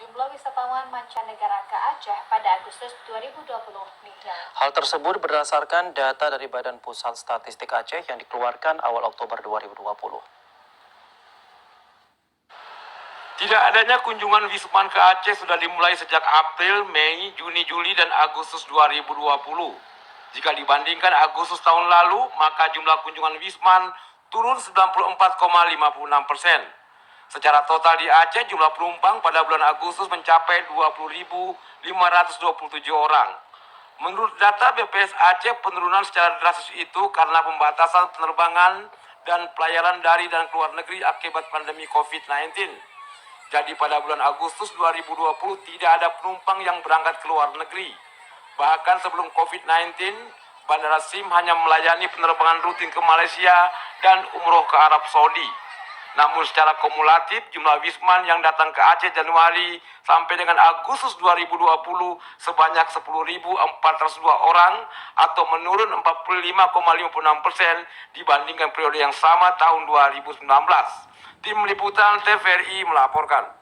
jumlah wisatawan mancanegara ke Aceh pada Agustus 2020 nihil. Hal tersebut berdasarkan data dari Badan Pusat Statistik Aceh yang dikeluarkan awal Oktober 2020. Tidak adanya kunjungan Wisman ke Aceh sudah dimulai sejak April, Mei, Juni, Juli, dan Agustus 2020. Jika dibandingkan Agustus tahun lalu, maka jumlah kunjungan Wisman turun 94,56%. Secara total di Aceh, jumlah penumpang pada bulan Agustus mencapai 20.527 orang. Menurut data BPS Aceh, penurunan secara drastis itu karena pembatasan penerbangan dan pelayaran dari dan keluar negeri akibat pandemi COVID-19. Jadi pada bulan Agustus 2020 tidak ada penumpang yang berangkat ke luar negeri. Bahkan sebelum COVID-19, Bandara SIM hanya melayani penerbangan rutin ke Malaysia dan umroh ke Arab Saudi. Namun secara kumulatif, jumlah Wisman yang datang ke Aceh Januari sampai dengan Agustus 2020 sebanyak 10.402 orang atau menurun 45,56% dibandingkan periode yang sama tahun 2019. Tim Liputan TVRI melaporkan.